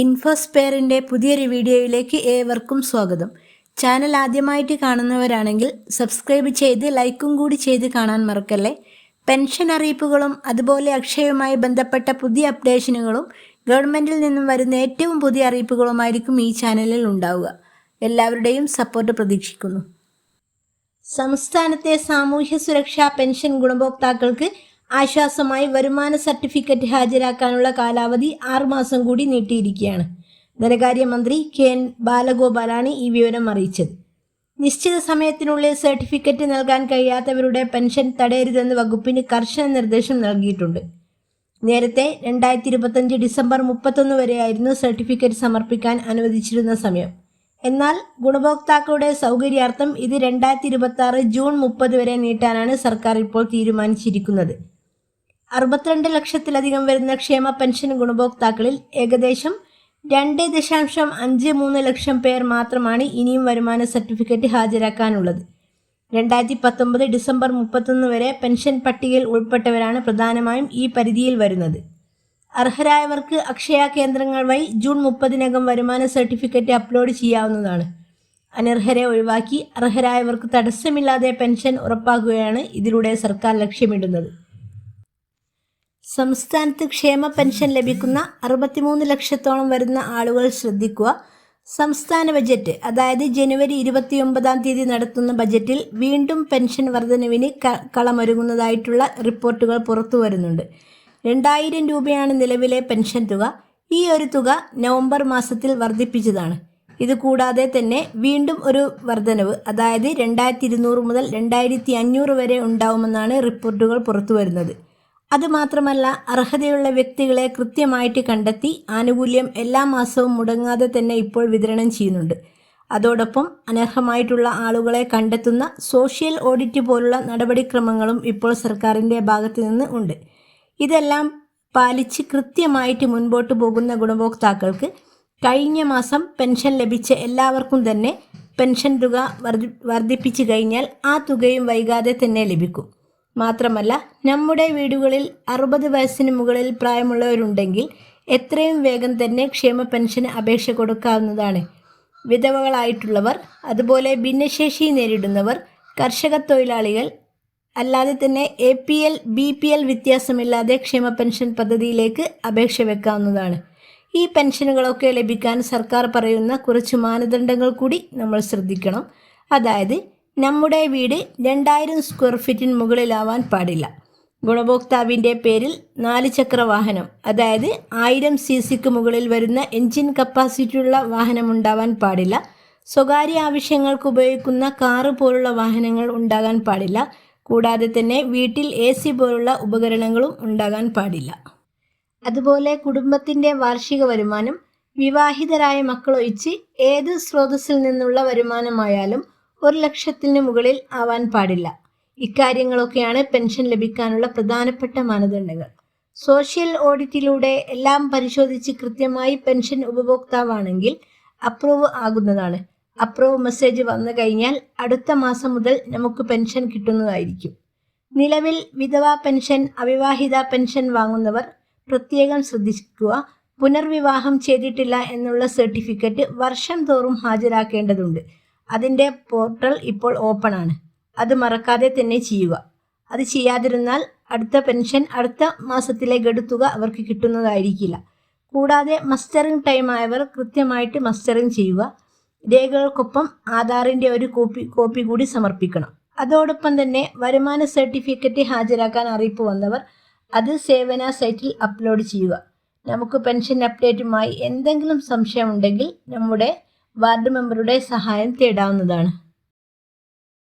ഇൻഫോസ്പെയറിൻ്റെ പുതിയൊരു വീഡിയോയിലേക്ക് ഏവർക്കും സ്വാഗതം. ചാനൽ ആദ്യമായിട്ട് കാണുന്നവരാണെങ്കിൽ സബ്സ്ക്രൈബ് ചെയ്ത് ലൈക്കും കൂടി ചെയ്ത് കാണാൻ മറക്കല്ലേ. പെൻഷൻ അറിയിപ്പുകളും അതുപോലെ അക്ഷയവുമായി ബന്ധപ്പെട്ട പുതിയ അപ്ഡേഷനുകളും ഗവൺമെൻറ്റിൽ നിന്നും വരുന്ന ഏറ്റവും പുതിയ അറിയിപ്പുകളുമായിരിക്കും ഈ ചാനലിൽ ഉണ്ടാവുക. എല്ലാവരുടെയും സപ്പോർട്ട് പ്രതീക്ഷിക്കുന്നു. സംസ്ഥാനത്തെ സാമൂഹ്യ സുരക്ഷാ പെൻഷൻ ഗുണഭോക്താക്കൾക്ക് ആശ്വാസമായി വരുമാന സർട്ടിഫിക്കറ്റ് ഹാജരാക്കാനുള്ള കാലാവധി 6 മാസം കൂടി നീട്ടിയിരിക്കുകയാണ്. ധനകാര്യമന്ത്രി കെ.എൻ. ബാലഗോപാലാണ് ഈ വിവരം അറിയിച്ചത്. നിശ്ചിത സമയത്തിനുള്ളിൽ സർട്ടിഫിക്കറ്റ് നൽകാൻ കഴിയാത്തവരുടെ പെൻഷൻ തടയരുതെന്ന് വകുപ്പിന് കർശന നിർദ്ദേശം നൽകിയിട്ടുണ്ട്. നേരത്തെ 2025 ഡിസംബർ 31 വരെയായിരുന്നു സർട്ടിഫിക്കറ്റ് സമർപ്പിക്കാൻ അനുവദിച്ചിരുന്ന സമയം. എന്നാൽ ഗുണഭോക്താക്കളുടെ സൗകര്യാർത്ഥം ഇത് 2026 ജൂൺ 30 വരെ നീട്ടാനാണ് സർക്കാർ ഇപ്പോൾ തീരുമാനിച്ചിരിക്കുന്നത്. 62 ലക്ഷത്തിലധികം വരുന്ന ക്ഷേമ പെൻഷൻ ഗുണഭോക്താക്കളിൽ ഏകദേശം 2.53 ലക്ഷം പേർ മാത്രമാണ് ഇനിയും വരുമാന സർട്ടിഫിക്കറ്റ് ഹാജരാക്കാനുള്ളത്. 2019 ഡിസംബർ 31 വരെ പെൻഷൻ പട്ടികയിൽ ഉൾപ്പെട്ടവരാണ് പ്രധാനമായും ഈ പരിധിയിൽ വരുന്നത്. അർഹരായവർക്ക് അക്ഷയ കേന്ദ്രങ്ങൾ വഴി ജൂൺ 30-നകം വരുമാന സർട്ടിഫിക്കറ്റ് അപ്ലോഡ് ചെയ്യാവുന്നതാണ്. അനർഹരെ ഒഴിവാക്കി അർഹരായവർക്ക് തടസ്സമില്ലാതെ പെൻഷൻ ഉറപ്പാക്കുകയാണ് ഇതിലൂടെ സർക്കാർ ലക്ഷ്യമിടുന്നത്. സംസ്ഥാനത്ത് ക്ഷേമ പെൻഷൻ ലഭിക്കുന്ന 63 ലക്ഷത്തോളം വരുന്ന ആളുകൾ ശ്രദ്ധിക്കുക. സംസ്ഥാന ബജറ്റ്, അതായത് ജനുവരി 29 നടത്തുന്ന ബജറ്റിൽ വീണ്ടും പെൻഷൻ വർധനവിന് കളമൊരുങ്ങുന്നതായിട്ടുള്ള റിപ്പോർട്ടുകൾ പുറത്തു വരുന്നുണ്ട്. 2000 രൂപയാണ് നിലവിലെ പെൻഷൻ തുക. ഈ ഒരു തുക നവംബർ മാസത്തിൽ വർദ്ധിപ്പിച്ചതാണ്. ഇതുകൂടാതെ തന്നെ വീണ്ടും ഒരു വർധനവ്, അതായത് 2200 മുതൽ 2500 വരെ ഉണ്ടാവുമെന്നാണ് റിപ്പോർട്ടുകൾ പുറത്തു വരുന്നത്. അതുമാത്രമല്ല, അർഹതയുള്ള വ്യക്തികളെ കൃത്യമായിട്ട് കണ്ടെത്തി ആനുകൂല്യം എല്ലാ മാസവും മുടങ്ങാതെ തന്നെ ഇപ്പോൾ വിതരണം ചെയ്യുന്നുണ്ട്. അതോടൊപ്പം അനർഹമായിട്ടുള്ള ആളുകളെ കണ്ടെത്തുന്ന സോഷ്യൽ ഓഡിറ്റ് പോലുള്ള നടപടിക്രമങ്ങളും ഇപ്പോൾ സർക്കാരിൻ്റെ ഭാഗത്തു നിന്ന് ഉണ്ട്. ഇതെല്ലാം പാലിച്ച് കൃത്യമായിട്ട് മുൻപോട്ട് പോകുന്ന ഗുണഭോക്താക്കൾക്ക് കഴിഞ്ഞ മാസം പെൻഷൻ ലഭിച്ച എല്ലാവർക്കും തന്നെ പെൻഷൻ തുക വർദ്ധിപ്പിച്ചു കഴിഞ്ഞാൽ ആ തുകയും വൈകാതെ തന്നെ ലഭിക്കും. മാത്രമല്ല, നമ്മുടെ വീടുകളിൽ 60 വയസ്സിന് മുകളിൽ പ്രായമുള്ളവരുണ്ടെങ്കിൽ എത്രയും വേഗം തന്നെ ക്ഷേമ പെൻഷന് അപേക്ഷ കൊടുക്കാവുന്നതാണ്. വിധവകളായിട്ടുള്ളവർ, അതുപോലെ ഭിന്നശേഷി നേരിടുന്നവർ, കർഷക തൊഴിലാളികൾ, അല്ലാതെ തന്നെ APL BPL വ്യത്യാസമില്ലാതെ ക്ഷേമ പെൻഷൻ പദ്ധതിയിലേക്ക് അപേക്ഷ വെക്കാവുന്നതാണ്. ഈ പെൻഷനുകളൊക്കെ ലഭിക്കാൻ സർക്കാർ പറയുന്ന കുറച്ച് മാനദണ്ഡങ്ങൾ കൂടി നമ്മൾ ശ്രദ്ധിക്കണം. അതായത്, നമ്മുടെ വീട് 2000 സ്ക്വയർ ഫീറ്റിന് മുകളിലാവാൻ പാടില്ല. ഗുണഭോക്താവിൻ്റെ പേരിൽ 4 ചക്ര വാഹനം, അതായത് 1000 cc മുകളിൽ വരുന്ന എൻജിൻ കപ്പാസിറ്റിയുള്ള വാഹനം ഉണ്ടാവാൻ പാടില്ല. സ്വകാര്യ ആവശ്യങ്ങൾക്ക് ഉപയോഗിക്കുന്ന കാറ് പോലുള്ള വാഹനങ്ങൾ ഉണ്ടാകാൻ പാടില്ല. കൂടാതെ തന്നെ വീട്ടിൽ AC പോലുള്ള ഉപകരണങ്ങളും ഉണ്ടാകാൻ പാടില്ല. അതുപോലെ കുടുംബത്തിൻ്റെ വാർഷിക വരുമാനം വിവാഹിതരായ മക്കളൊഴിച്ച് ഏത് സ്രോതസ്സിൽ നിന്നുള്ള വരുമാനമായാലും 1 ലക്ഷത്തിന് മുകളിൽ ആവാൻ പാടില്ല. ഇക്കാര്യങ്ങളൊക്കെയാണ് പെൻഷൻ ലഭിക്കാനുള്ള പ്രധാനപ്പെട്ട മാനദണ്ഡങ്ങൾ. സോഷ്യൽ ഓഡിറ്റിലൂടെ എല്ലാം പരിശോധിച്ച് കൃത്യമായി പെൻഷൻ ഉപഭോക്താവാണെങ്കിൽ അപ്രൂവ് ആകുന്നതാണ്. അപ്രൂവ് മെസ്സേജ് വന്നു കഴിഞ്ഞാൽ അടുത്ത മാസം മുതൽ നമുക്ക് പെൻഷൻ കിട്ടുന്നതായിരിക്കും. നിലവിൽ വിധവാ പെൻഷൻ, അവിവാഹിത പെൻഷൻ വാങ്ങുന്നവർ പ്രത്യേകം ശ്രദ്ധിക്കുക. പുനർവിവാഹം ചെയ്തിട്ടില്ല എന്നുള്ള സർട്ടിഫിക്കറ്റ് വർഷം തോറും ഹാജരാക്കേണ്ടതുണ്ട്. അതിൻ്റെ പോർട്ടൽ ഇപ്പോൾ ഓപ്പൺ ആണ്. അത് മറക്കാതെ തന്നെ ചെയ്യുക. അത് ചെയ്യാതിരുന്നാൽ അടുത്ത പെൻഷൻ അടുത്ത മാസത്തിലെ ഗഡുത്തുക അവർക്ക് കിട്ടുന്നതായിരിക്കില്ല. കൂടാതെ മസ്റ്ററിംഗ് ടൈം ആയവർ കൃത്യമായിട്ട് മസ്റ്ററിംഗ് ചെയ്യുക. രേഖകൾക്കൊപ്പം ആധാറിൻ്റെ ഒരു കോപ്പി കൂടി സമർപ്പിക്കണം. അതോടൊപ്പം തന്നെ വരുമാന സർട്ടിഫിക്കറ്റ് ഹാജരാക്കാൻ അറിയിപ്പ് വന്നവർ അത് സേവന സൈറ്റിൽ അപ്ലോഡ് ചെയ്യുക. നമുക്ക് പെൻഷൻ അപ്ഡേറ്റുമായി എന്തെങ്കിലും സംശയമുണ്ടെങ്കിൽ നമ്മുടെ വാർഡ് മെമ്പറുടെ സഹായം തേടാവുന്നതാണ്.